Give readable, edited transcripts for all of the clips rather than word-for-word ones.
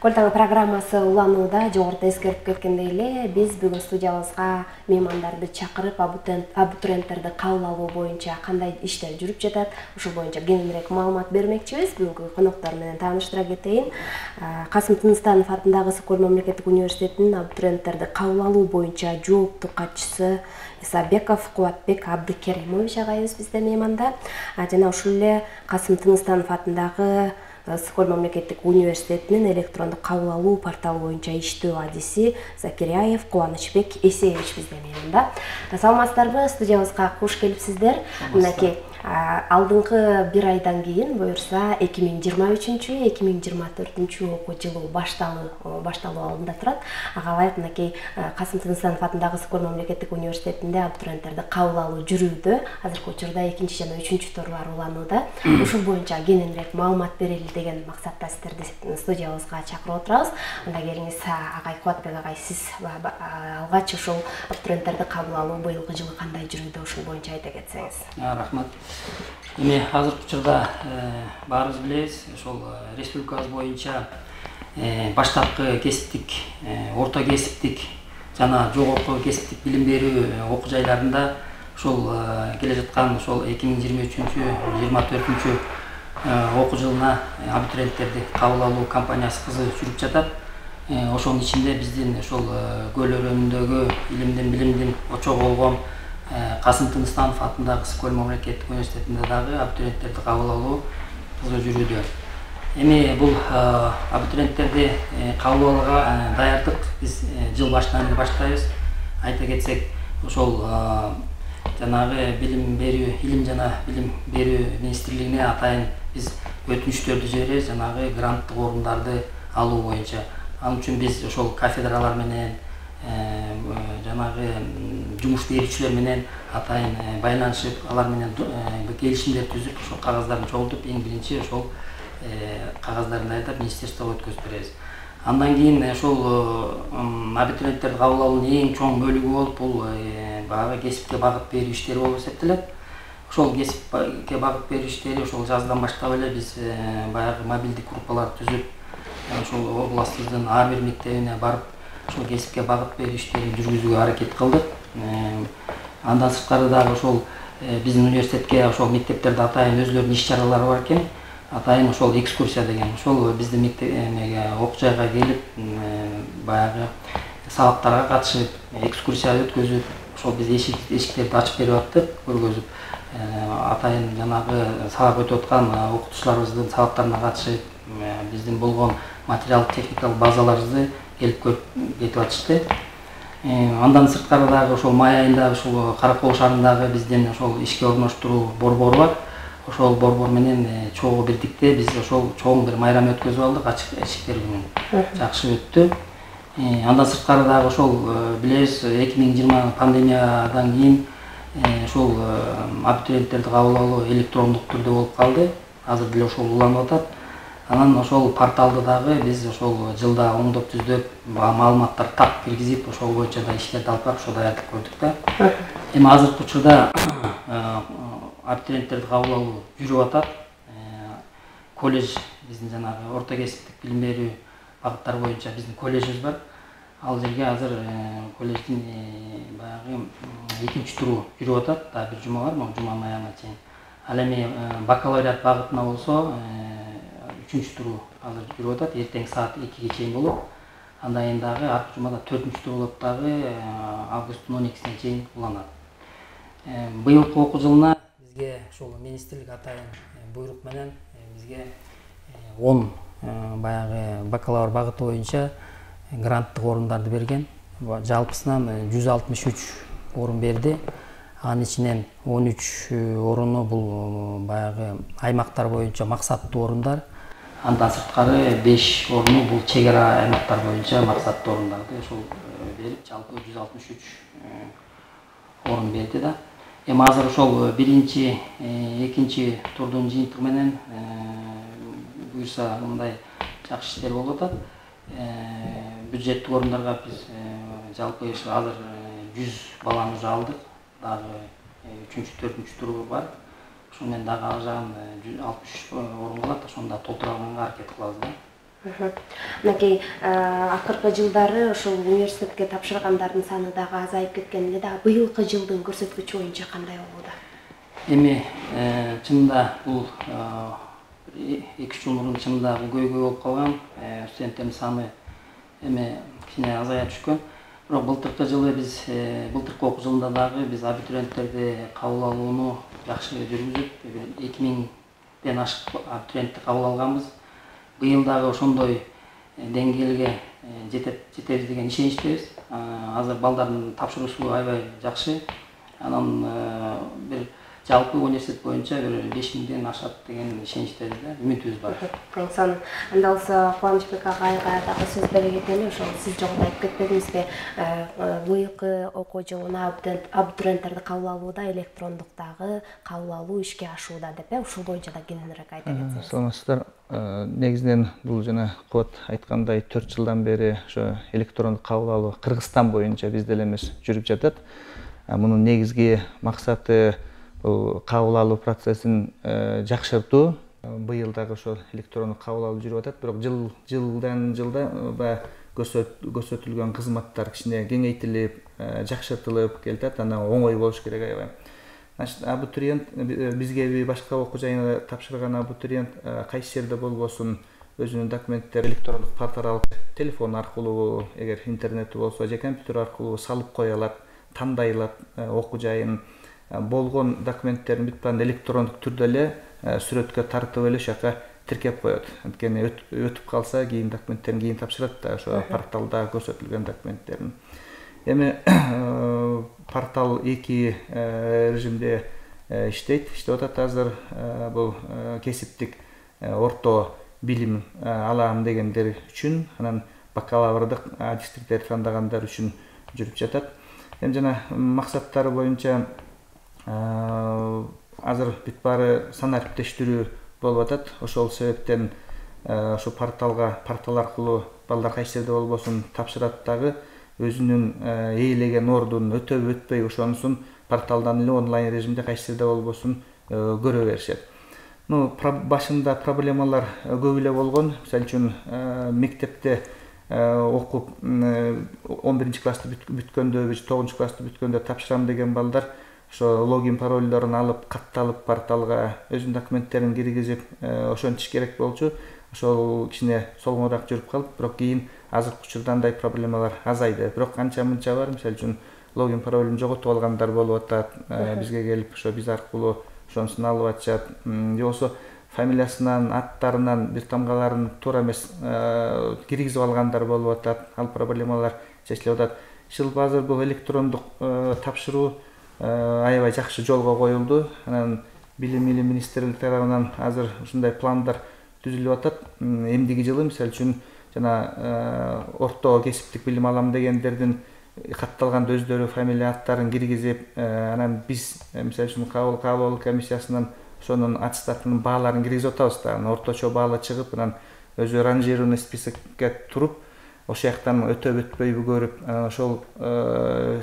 Көлтаң программасы уланууда жогоруда эскерип кеткендей эле биз бүгүн студиябызга меймандарды чакырып абитуриенттерди кабыл алуу боюнча кандай иштер жүрүп жатат, ушул боюнча кеңирээк маалымат бермекчибиз. Бүгүнкү коноктор менен тааныштыра кетейин. Касым Тыныстанов атындагы Ысык-Көл мамлекеттик университетинин абитуриенттерди кабыл алуу боюнча жооптуу катчысы Исабеков Кубатбек Абдыкеримович агайыбыз бизде мейманда. Жана ушул эле Касым Тыныстанов атындагы Ысык-Көл мамлекеттик университетинин электрондук кабыл алуу порталы боюнча иштөө адиси Закиряев Кубанычбек Эсеевич бизде мейманда. Саламатсыздарбы? Студиябызга куш келипсиздер. Мынакей алдыңкы бир айдан кийин буюрса 2023-2024 окуу жылы башталуу алдында турат. Ага ылайык мынакей Касым Тыныстанов атындагы Ысык-Көл мамлекеттик университетинде абитуриенттерди кабыл алуу жүрүүдө. Азыркы учурда 2 жана 3 турлар уланууда. Ушул боюнча кененирээк маалымат берели деген максатта сиздерди студиябызга чакырып отурабыз. Анда келиңиз, агай Кубатбек агай, сиз алгач ушул абитуриенттерди кабыл алуу быйылкы жылы кандай жүрүүдө, ушул боюнча айта кетсеңиз. Рахмат. Эми азыркы учурда баарыбыз билебиз, ошол республикабыз боюнча баштапкы кесиптик, орто кесиптик жана жогорку кесиптик билим берүү окуу жайларында ошол келе жаткан ошол 2023-2024 окуу жылына абитуриенттерди кабыл алуу кампаниясы кызуу жүрүп жатат. Ошонун ичинде биздин ошол көл өрөөнүндөгү илимдин билимдин очогу болгон Касым Тыныстанов атындагы Ысык-Көл мамлекеттик университетинде дагы абитуриенттерди кабыл алуу кызуу жүрүүдө. Эми бул абитуриенттерди кабыл алууга даярдык биз жыл башынан эле баштайбыз. Айта кетсек, ошол жанагы илим жана билим берүү министрлигине атайын биз өтүнүчтөрдү жиберебиз, жанагы гранттык орундарды алуу боюнча. Ал үчүн биз ошол кафедралар менен жанагы жумуш берүүчүлөр менен атайын байланышып, алар менен келишимдер түзүп, ошол кагаздарды чогултуп, эң биринчи ошол кагаздарды даярдап министрликке өткөзүп беребиз. Андан кийин ошол абитуриенттерди кабыл алуунун эң чоң бөлүгү болуп, бул баягы кесипке багыт берүү иштери болуп эсептелет. Ошол кесипке багыт берүү иштери ошол жаздан баштап эле биз баягы мобилдик группалар түзүп, ошол областыбыздын ар бир мектебине барып, ошол кесипке багыт берүү иштерин жүргүзүүгө аракет кылдык. Андан сырткары дагы ошол биздин университетке ошол мектептерде атайын өзлөрүнүн иш-чаралары бар экен. Атайын ошол экскурсия деген, ошол биздин мектепке окуу жайга келип, баягы сабактарга катышып, экскурсия өткөзүп, ошол биз эшиктерди ачып берип аттык, көргөзүп, атайын жанагы сабак өтүп аткан окутуучуларыбыздын сабактарына катышып, биздин болгон материалдык техникалык базаларыбызды келип көрүп кетип атышты. Андан сырткары дагы ошол май айында ошол Каракол шаарындагы биздин ошол ишке орноштуруу борбору бар. Ошол борбор менен чогуу бирдикте биз ошол чоң бир майрам өткөзүп алдык, ачык эшиктер күнүн. Жакшы өттү. Андан сырткары дагы ошол билебиз, 2020 пандемиядан кийин ошол абитуриенттерди кабыл алуу электрондук түрдө болуп калды. Азыр деле ошол уланып атат. Анан ошол порталды дагы биз ошол жылда оңдоп түздөп, маалыматтарды так киргизип, ошол боюнча да иштерди алып барып, ошо даярдык көрдүк да. Эми азыркы учурда абитуриенттерди кабыл алуу жүрүп атат. Колледж, биздин жанагы орто кесиптик билим берүү багыттар боюнча биздин колледжибиз бар. Ал жерге азыр колледждин баягы 2 туру жүрүп атат. Да бир жума бар, могу жуманын аягына чейин. Ал эми бакалавриат багытына болсо 3 туру азыр жүрүп атат. Эртең саат 2-ге чейин болот. Андан кийин дагы аркы жумада 4 туру болот, дагы августтун 12-сине чейин уланат. Быйылкы окуу жылына бизге ошол министрлик атайын буйрук менен бизге 10 баягы бакалавр багыты боюнча гранттык орундарды берген. Жалпысынан 163 орун берди. Анын ичинен 13 оруну бул баягы аймактар боюнча максаттуу орундар. Андан сырткары 5 оруну бул чегара аймактар боюнча максаттуу орундарды ошол берип, жалпы 163 орун берди да. Эми азыр ошол биринчи, экинчи турдун жыйынтыгы менен буюрса мындай жакшы иштер болуп атат. Бюджеттик орундарга биз жалпы азыр 100 баланы уже алдык. Дагы 3-4 туру бар. Ошону менен дагы ал жагын 163 орун калат, ошону да толтура алганга аракет кылабыз да. Мынакей акыркы жылдары ошол университетке тапшыргандардын саны дагы азайып кеткен эле да, быйылкы жылдын көрсөткүчү боюнча кандай болууда? Эми чынында бул 2-3 жыл мурун чынында бул көйгөй болуп калган. Студенттердин саны эми кичине азая түшкөн. Бирок былтыркы жылы биз былтыркы окуу жылында дагы биз абитуриенттерди кабыл алууну жакшы жүргүзүп 2000ден ашык абитуриентти кабыл алганбыз. Быйыл дагы ошондой деңгээлге жетебиз деген ишеничтебиз. Азыр балдардын тапшыруусу аябай жакшы. Анан бир жалпы университет боюнча бир 5000ден ашат деген ишеничтебиз да, үмүтүбүз бар. Ошону анда болсо Кубанычбек агайга дагы сөз бере кетели. Ошол сиз жогоруда айтып кетпедиңизби, быйылкы окуу жылына абитуриенттерди кабыл алууда электрондуктагы кабыл алуу ишке ашууда деп, ушул боюнча да кененирээк айта кетсеңиз. Саламатсыздар. Негизинен бул жана Кубат айткандай 4 жылдан бери ошо электрондук кабыл алуу Кыргызстан боюнча бизде эле эмес жүрүп жатат. Мунун негизги максаты кабыл алуу процессин жакшыртуу. Быйыл дагы ошо электрондук кабыл алуу жүрүп атат, бирок жылдан жылда көрсөтүлгөн кызматтар кичине кеңейтилип, жакшыртылып келатат. Анан оңой болуш керек аябай. Значит, абитуриент бизге башка окуу жайына тапшырган абитуриент кайсы жерде болбосун өзүнүн документтерин электрондук портал телефон аркылуу, эгер интернети болсо же компьютер аркылуу салып кое алат, тандай алат окуу жайын. Болгон документтерин бүт баарын электрондук түрдө эле сүрөткө тартып эле ошака тиркеп коет. Анткени өтүп калса, кийин документтерин кийин тапшырат да, ошо порталда көрсөтүлгөн документтерин. Эми портал 2 режимде иштеп атат азыр. Бул кесиптик орто билим алам дегендер үчүн, анан бакалаврдык магистрлерди тандагандар үчүн жүрүп жатат. Эми жана максаттары боюнча азыр бүт баары санариптештирүү болуп атат. Ошол себептен ошо портал аркылуу балдар кайсы жерде болбосун тапшырат дагы, өзүнүн ээлеген ордун өтөбү өтпөй ошонусун порталдан эле онлайн режимде кайсы жерде болбосун көрө беришет. Башында проблемалар көп эле болгон. Мисалы үчүн мектепте окуп 11 классты бүткөндө, 9 классты бүткөндө тапшырам деген балдар ошо логин парольдорун алып, катталып порталга өзүнүн документтерин киргизип ошентиш керек болчу. Ошол кичине солоңураак жүрүп калып, бирок кийин азыркы учурда андай проблемалар азайды. Бирок канча-мынча бар. Мисалы үчүн логин паролун жоготуп алгандар болуп атат. Бизге келип ошо биз аркылуу ошонусун алып атышат. Же болбосо фамилиясынан, аттарынан бир тамгаларын туура эмес киргизип алгандар болуп атат. Ал проблемалар чечилип атат. Жалпы азыр бул электрондук тапшыруу аябай жакшы жолго коюлду. Анан билим министрлиги тарабынан азыр ушундай пландар түзүлүп атат. Эмдиги жылы мисалы үчүн жана орто кесиптик билим алам дегендердин катталганда өздөрү фамилия аттарын киргизип, анан биз мисалы үчүн кабыл алуу комиссиясынан ошонун аттестатынын бааларын киргизип атабыз да. Орточо баалы чыгып, анан өзү ранжированный списокке туруп, ошол жактан өтөбү өтпөйбү көрүп, ошол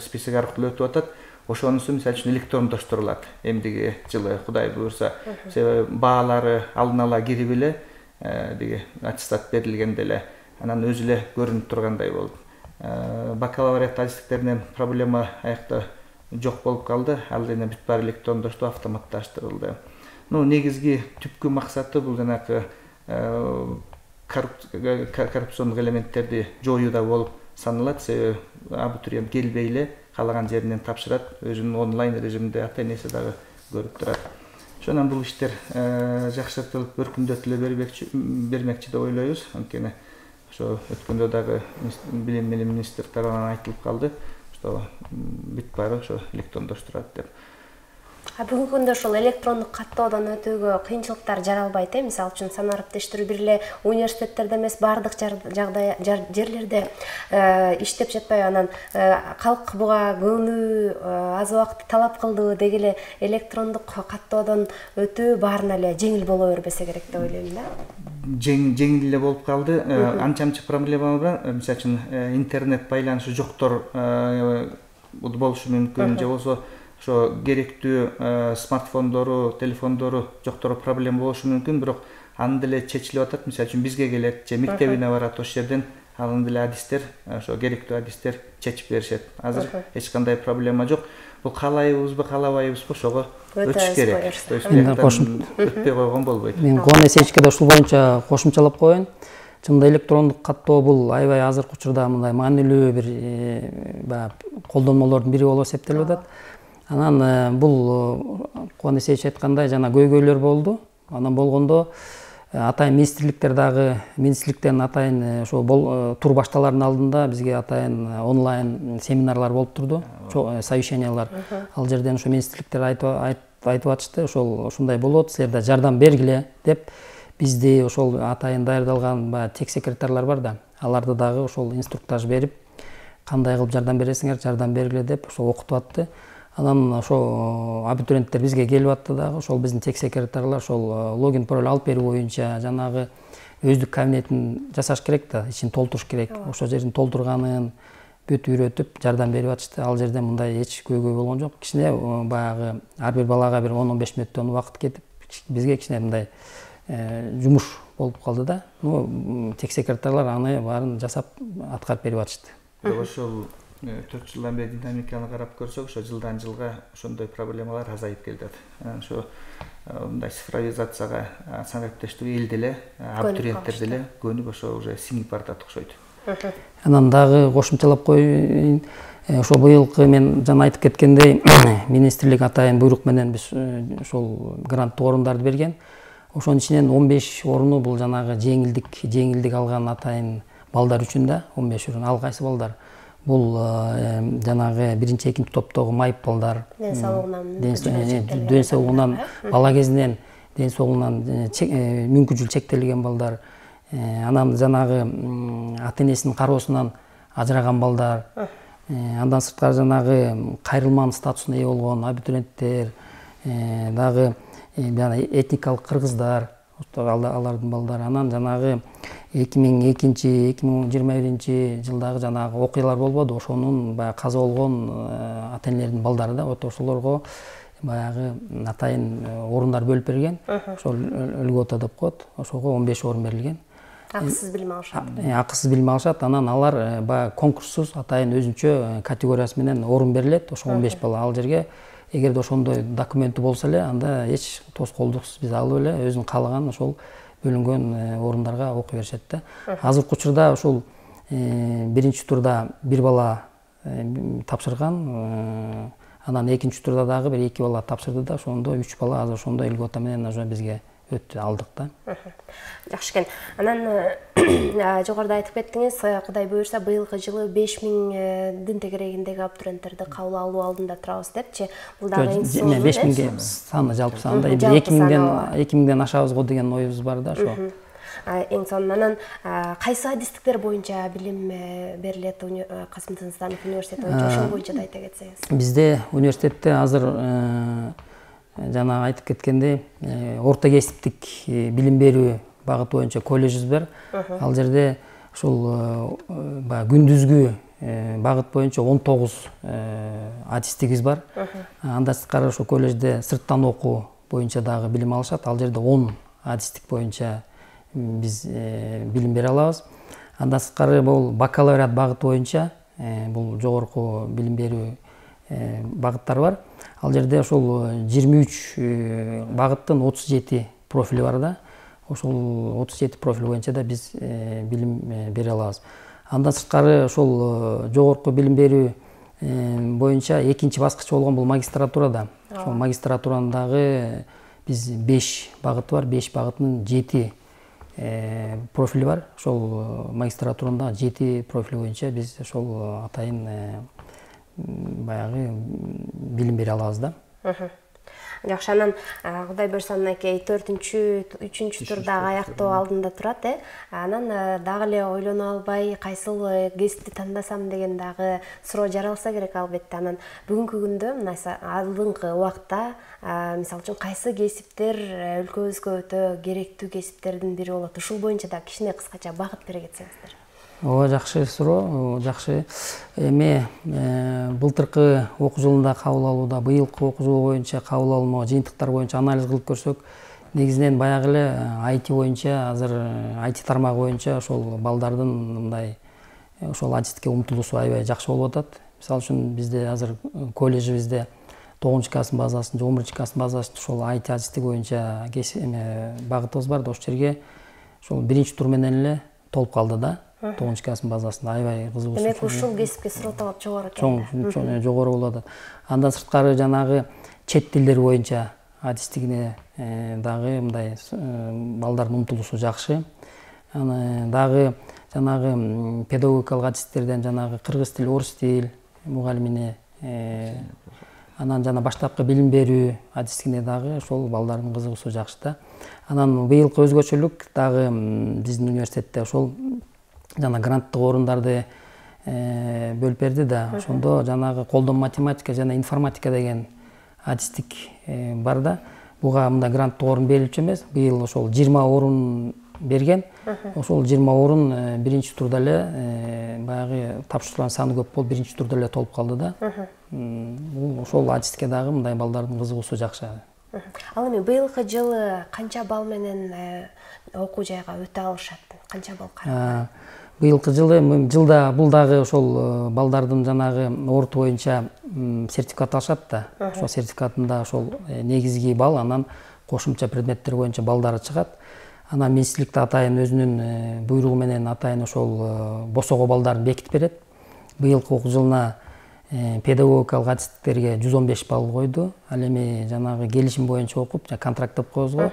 список аркылуу өтүп атат. Ошонусу мисалы үчүн электрондоштурулат эмдиги жылы, Кудай буйрса. Себеби баалары алдын ала кирип эле деги аттестат берилгенде эле анан өзү эле көрүнүп тургандай болуп. Бакалавриат адистиктеринен проблема аякта жок болуп калды. Ал эми бүт баары электрондоштуп, автоматташтырылды. Негизги түпкү максаты бул жанагы коррупциондук элементтерди жоюуда болуп саналат. Себеби абитуриент келбей эле каалаган жеринен тапшырат, өзүнүн онлайн режимде ата-энеси дагы көрүп турат. Ошондон бул иштер жакшыртылып, өркүндөтүлө бермекчи деп ойлойбуз. Анткени ошо өткөндө дагы билим министри тарабынан айтылып калды, что бүт баары ошо электрондоштурат деп. Бүгүнкү күндө ошол электрондук каттоодон өтүүгө кыйынчылыктар жаралбайт, мисалы үчүн санариптештирүү бир эле университеттерде эмес, баардык жерлерде иштеп жатпайбы? Анан калк буга көңүлү аз убакыт талап кылдыбы? Деги эле электрондук каттоодон өтүү баарына эле жеңил боло бербесе керек деп ойлойм да. Жеңил эле болуп калды. Анча-мынча проблема бар. Мисалы үчүн интернет байланышы жоктор болушу мүмкүн, же болсо ошо керектүү смартфондору, телефондору жоктор проблема болушу мүмкүн, бирок анын деле чечилип атат. Мисалы үчүн бизге келет же мектебине барат, ошол жерден анын деле адистер, ошо керектүү адистер чечип беришет. Азыр эч кандай проблема жок. Бул каалайбызбы, каалабайбызбы, ошого өтүш керек. То есть өтпөй койгон болбойт. Мен Кубаныч Эсечке да ушул боюнча кошумчалап коеюн. Чынында электрондук каттоо бул аябай азыркы учурда мындай маанилүү бир колдонмолордун бири болуп эсептелип атат. Анан бул Кубаныч Эсеч айткандай жана көйгөйлөр болду. Анан болгондо атайын министрликтер дагы министрликтен атайын ошо тур башталардын алдында бизге атайын онлайн семинарлар болуп турду, совещаниялар. Ал жерден ошо министрликтер айтып атышты, ушундай болот, силер да жардам бергиле деп бизди ошол атайын даярдалган тек секретарлар бар да, аларды дагы ошол инструктаж берип, кандай кылып жардам бересиңер, жардам бергиле деп ошо окутуп атты. Анан ошо абитуриенттер бизге келип атты дагы, ошол биздин тек секретарлар ошол логин пароль алып берүү боюнча жанагы өздүк кабинетин жасаш керек да, ичин толтуруш керек. Ошол жерин толтурганын бүт үйрөтүп жардам берип атышты. Ал жерде мындай эч көйгөй болгон жок. Кичине баягы ар бир балага бир 10-15 мүнөттөн убакыт кетип, бизге кичине мындай жумуш болуп калды да. Тек секретарлар аны баарын жасап аткарып берип атышты. Ошол 4 жылдан бери динамиканы карап көрсөк, ошо жылдан жылга ошондой проблемалар азайып келди. Ошо мындай цифровизацияга санариптештүү эл деле, абитуриенттер деле көнүп ошо уже сиңип баратат окшойт. Анан дагы кошумчалап коеюн, ошо быйылкы мен жана айтып кеткендей министрлик атайын буйрук менен биз ошол гранттык орундарды берген. Ошонун ичинен 15 орunu бул жанагы жеңилдик алган атайын балдар үчүн да, 15 орун. Ал кайсы балдар? Бул жанагы 1-2 топтогу майып балдар, ден соолугунан бала кезинен ден соолугунан мүмкүнчүлүгү чектелген балдар, анан жанагы ата-энесинин кароосунан ажыраган балдар, андан сырткары жанагы кайрылман статусуна ээ болгон абитуриенттер, дагы этникалык кыргыздар, алардын балдары. Анан жанагы 2002-2021 жылдагы жанагы окуялар болбоду, ошонун баягы каза болгон ата-энелердин балдары да, ошолорго баягы атайын орундар бөлүп берген. Ошол льгота деп коет. Ошого 15 орун берилген. Акысыз билим алышат. Акысыз билим алышат. Анан алар баягы конкурссуз атайын өзүнчө категориясы менен орун берилет. Ошо 15 бала ал жерге эгерде ошондой документи болсо эле, анда эч тоскоолдуксуз биз алып эле өзүнүн каалаган ошол бөлүнгөн орундарга окуй беришет да. Азыркы учурда ошол биринчи турда бир бала тапшырган, анан экинчи турда дагы бир 2 бала тапшырды да, ошондо 3 бала азыр ошондой льгота менен уже бизге өттү, алдык да. Жакшы экен. Анан жогоруда айтып кеттиңиз, Кудай буйрса быйылкы жылы 5000 тегерегиндеги абитуриенттерди кабыл алуу алдында турабыз депчи. Бул дагы 5000ге саны жалпы санда 2000ден ашабыз го деген оюбуз бар да ошо. Эң сонунан кайсы адистиктер боюнча билим берилет Касым Тынысбаев университети боюнча, ошол боюнча да айта кетсеңиз. Бизде университетте азыр жана айтып кеткендей орто кесиптик билим берүү багыт боюнча колледжибиз бар. Ал жерде ушул күндүзгү багыт боюнча 19 адистигибиз бар. Андан сырткары ошол колледжде сырттан окуу боюнча дагы билим алышат. Ал жерде 10 адистик боюнча биз билим бере алабыз. Андан сырткары бул бакалавриат багыт боюнча бул жогорку билим берүү багыттар бар. Ал жерде ошол 23 багыттын 37 профили бар да. Ошол 37 профиль боюнча да биз билим бере алабыз. Андан сырткары ошол жогорку билим берүү боюнча экинчи баскыч болгон бул магистратурада. Ошол магистратуранын дагы биз 5 багыты бар, 5 багытынын 7 профили бар. Ошол магистратуранын дагы 7 профили боюнча биз ошол атайын баягы билим бере алабыз да. Жакшы, анан Кудай буйрса мынакей 4-3 турдагы аяктоо алдында турат, анан дагы эле ойлоно албай кайсыл кесипти тандасам деген дагы суроо жаралса керек албетте. Анан бүгүнкү күндө мына алдыңкы убакта мисалы үчүн кайсы кесиптер өлкөбүзгө өтө керектүү кесиптердин бири болот? Ушул боюнча да кичине кыскача багыт бере кетсеңиздер. Ооба, жакшы суроо, жакшы. Эми былтыркы окуу жылында кабыл алууда, быйылкы окуу жылы боюнча кабыл алынуу жыйынтыктар боюнча анализ кылып көрсөк, негизинен баягы эле IT боюнча азыр IT тармагы боюнча ошол балдардын мындай ошол адистикке умтулуусу аябай жакшы болуп атат. Мисалы үчүн бизде азыр колледжибизде 9-класстын базасын, 11-класстын базасын ошол IT адистик боюнча багытыбыз бар да, ошол жерге ошол биринчи тур менен эле толуп калды да. 9-класстын базасында аябай кызыгуу. Демек ушул кесипке суроо талап жогору экен. Чоң жогору болуп атат. Андан сырткары жанагы чет тилдер боюнча адистигине дагы мындай балдардын умтулуусу жакшы. Аны дагы жанагы педагогикалык адистиктерден жанагы кыргыз тил, орус тил мугалимине, анан жана баштапкы билим берүү адистигине дагы ошол балдардын кызыгуусу жакшы да. Анан быйылкы өзгөчөлүк дагы биздин университетте ошол жана гранттык орундарды бөлүп берди да. Ошондо жанагы колдон математика жана информатика деген адистик бар да. Буга мындай гранттык орун берилчү эмес. Быйыл ошол 20 орун берген. Ошол 20 орун биринчи турда эле баягы тапшырылган саны көп болуп, биринчи турда эле толуп калды да. Ошол адистикке дагы мындай балдардын кызыгуусу жакшы. Ал эми быйылкы жылы канча балл менен окуу жайга өтө алышат? Канча балл каралат? Быйылкы жылы бул дагы ошол балдардын жанагы орто боюнча сертификат алышат да. Ошол сертификатында ошол негизги балл, анан кошумча предметтер боюнча балдары чыгат. Анан министрликте атайын өзүнүн буйругу менен атайын ошол босого балдарын бекитип берет. Быйылкы окуу жылына педагогикалык адистиктерге 115 балл койду. Ал эми жанагы келишим боюнча окуп, контракт деп коебуз го.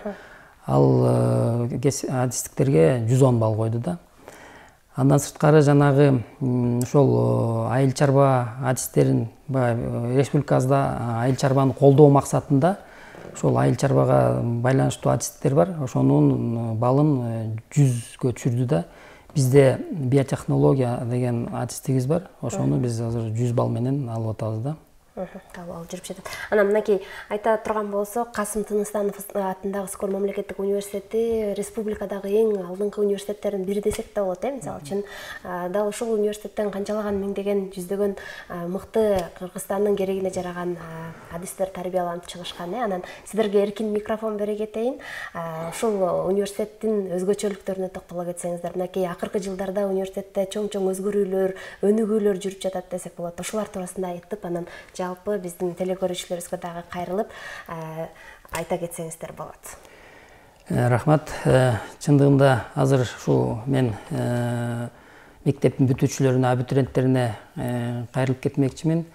Ал адистиктерге 110 балл койду да. Андан сырткары жанагы ошол айыл чарба адистерин республикабызда айыл чарбаны колдоо максатында ошол айыл чарбага байланыштуу адистиктер бар. Ошонун баллын 100гө түшүрдү да. Бизде биотехнология деген адистигибиз бар. Ошону биз азыр 100 балл менен алып атабыз да. Алып жүрүп жатат. Анан мынакей айта турган болсок, Касым Тыныстанов атындагы Скор мамлекеттик университети республикадагы эң алдыңкы университеттердин бири десек да болот, мисалы үчүн. Дал ушул университеттен канчалаган миңдеген, жүздөгөн мыкты Кыргызстандын керегине жараган адистер тарбияланып чыгышкан. Анан сиздерге эркин микрофон бере кетейин. Ушул университеттин өзгөчөлүктөрүнө токтоло кетсеңиздер. Мынакей акыркы жылдарда университетте чоң өзгөрүүлөр, өнүгүүлөр жүрүп жатат десек болот. Ошолар туурасында айтып, анан жалпы биздин телекөрүүчүлөрүбүзгө дагы кайрылып айта кетсеңиздер болот. Рахмат. Чындыгында азыр ушу мен мектептин бүтүүчүлөрүнө, абитуриенттерине кайрылып кетмекчимин.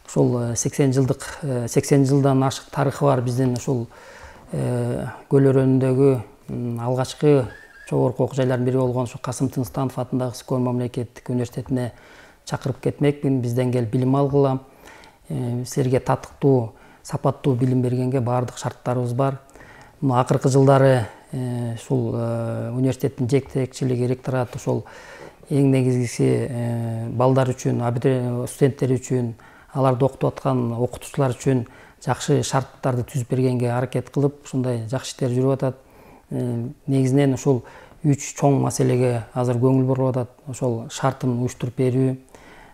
Ушул 80 жылдан ашык тарыхы бар биздин ушул көл өрөөнүндөгү алгачкы жогорку окуу жайлардын бири болгон ушу Касым Тыныстанов атындагы Скор мамлекеттик университетине чакырып кетмекмин. Бизден келип билим алгыла. Силерге татыктуу, сапаттуу билим бергенге баардык шарттарыбыз бар. Акыркы жылдары ушул университеттин жетекчилиги, ректорат ошол эң негизгиси балдар үчүн, студенттер үчүн, аларды окутуп аткан окутуучулар үчүн жакшы шарттарды түзүп бергенге аракет кылып, ушундай жакшы иштер жүрүп атат. Негизинен ушул 3 чоң маселеге азыр көңүл буруп атат. Ошол шартын уюштуруп берүү,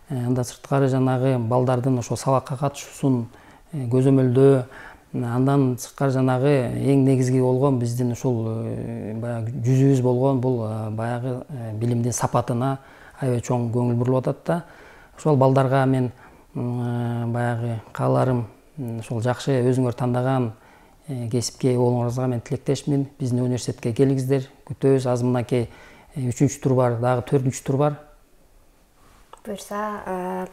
андан сырткары жанагы балдардын ошол сабакка катышуусун көзөмөлдөө, андан сырткары жанагы эң негизги болгон биздин ушул баягы жүзүбүз болгон бул баягы билимдин сапатына аябай чоң көңүл бурулуп атат да. Ошол балдарга мен баягы кааларым ошол жакшы өзүңөр тандаган кесипке ээ болуңарыңызга мен тилектешмин. Биздин университетке келиңиздер, күтөбүз. Азыр мынакей 3-үнчү тур бар, дагы 4-үнчү тур бар. Буюрса,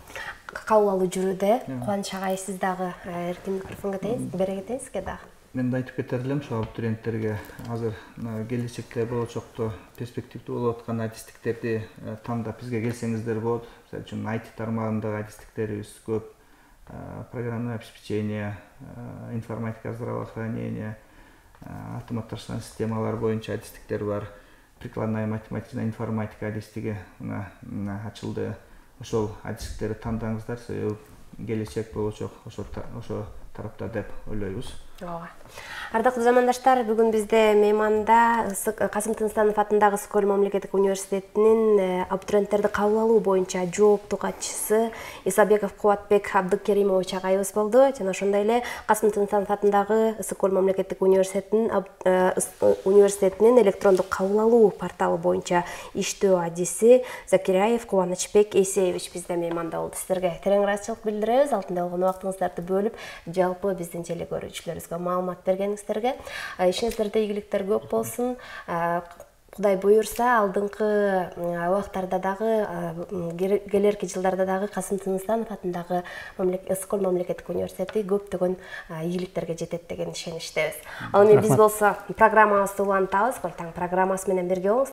кабыл алуу жүрүүдө. Кубаныч агай, сиз дагы эркин микрофонго бере кетеңизге дагы. Мен да айтып кетер элем, ошол абитуриенттерге азыр келечекте болочокто перспективдүү болуп аткан адистиктерди тандап бизге келсеңиздер болот. Мисалы үчүн IT тармагындагы адистиктерибиз көп. Программное обеспечение, информатика, здравоохранение, автоматташкан системалар боюнча адистиктер бар. Прикладная математика, информатика адистиги ачылды. Ошол адистиктерди тандаңыздар, келечек болочок, ошо тарапта деп ойлойбуз. Ооба. Ардактуу замандаштар, бүгүн бизде мейманда Касым Тынстанов атындагы Ысык Көл мамлекеттик университетинин абитуриенттерди кабыл алуу боюнча жооптуу катчысы Исабеков Кубатбек Абдыкеримович агайыбыз болду. Жана ошондой эле Касым Тынстанов атындагы Ысык Көл мамлекеттик университетинин электрондук кабыл алуу порталы боюнча иштөө адиси Закиряев Кубанычбек Эйсеевич бизде мейманда болду. Сиздерге терең ыраазычылык билдиребиз. Алтында болгон убактыңыздарды бөлүп, жалпы биздин телекөрүүчүлөрүбүзгө маалымат бергениңиздерге. Ишиңиздерде ийгиликтер көп болсун. Кудай буюрса, алдыңкы убактарда дагы, келерки жылдарда дагы Касым Тынстанов атындагы Ысык Көл мамлекеттик университети көптөгөн ийгиликтерге жетет деген ишеничтебиз. Ал эми биз болсо программабызды улантабыз. Көл таң программасы менен бирге болуңуз.